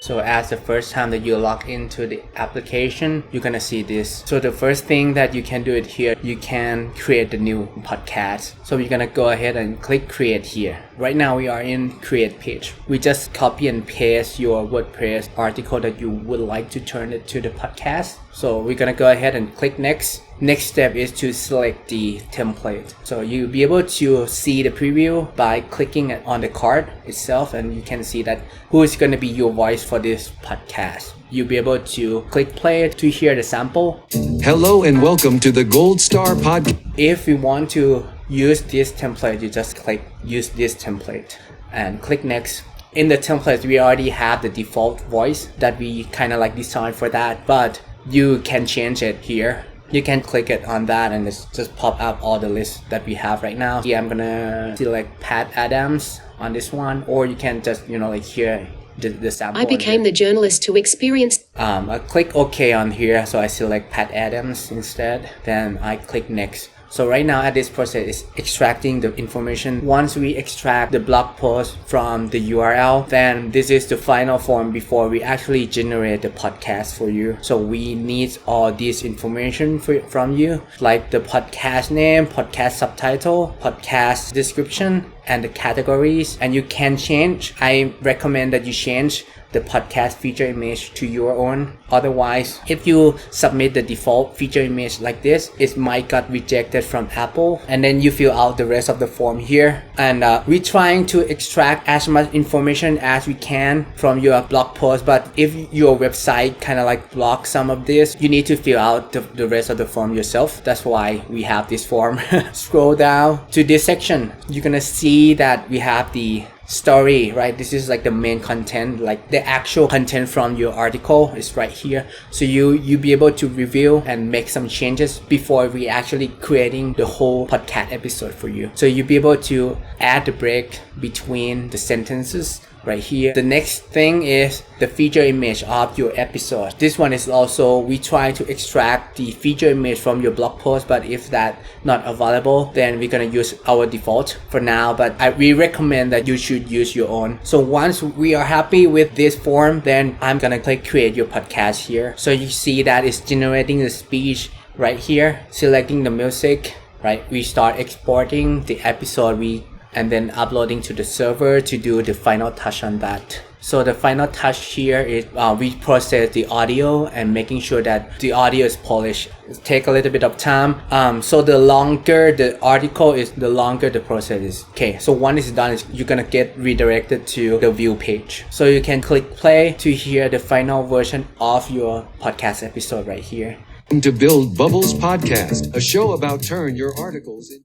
So as the first time that you log into the application, you're gonna see this. So the first thing that you can do it here, you can create the new podcast. So you're gonna go ahead and click create here. Right now we are in create page. We just copy and paste your WordPress article that you would like to turn it to the podcast. So we're gonna go ahead and click next. Next step is to select the template. So you'll be able to see the preview by clicking on the card itself, and you can see that who is going to be your voice for this podcast. You'll be able to click play to hear the sample. Hello and welcome to the Gold Star Podcast. If you want to use this template, you just click use this template and click next. In the template, we already have the default voice that we kind of like designed for that, but you can change it here. You can click it on that and it's just pop up all the lists that we have right now. Here I'm gonna select Pat Adams on this one, or you can just like here the sample. I became the journalist to experience. I click OK on here, so I select Pat Adams instead. Then I click next. So right now at this process is extracting the information. Once we extract the blog post from the URL, then this is the final form before we actually generate the podcast for you. So we need all this information from you, like the podcast name, podcast subtitle, podcast description, and the categories. And you can change. I recommend that you change the podcast feature image to your own. Otherwise, if you submit the default feature image like this, it might get rejected from Apple, and then you fill out the rest of the form here. And we're trying to extract as much information as we can from your blog post, but if your website kind of like blocks some of this, you need to fill out the rest of the form yourself. That's why we have this form. Scroll down to this section. You're gonna see that we have the story, right? This is like the main content, like the actual content from your article is right here. So you be able to review and make some changes before we actually creating the whole podcast episode for you. So you'll be able to add the break between the sentences right here. The next thing is the feature image of your episode. This one is also, we try to extract the feature image from your blog post, but if that not available, then we're gonna use our default for now, but we recommend that you should use your own. So once we are happy with this form, then I'm gonna click create your podcast here. So you see that it's generating the speech right here, selecting the music, right? We start exporting the episode and then uploading to the server to do the final touch on that. So the final touch here is we process the audio and making sure that the audio is polished. It takes a little bit of time. So the longer the article is, the longer the process is. Okay, so once it's done, you're gonna get redirected to the view page. So you can click play to hear the final version of your podcast episode right here. Welcome to BuildBubbles Podcast, a show about turn your articles in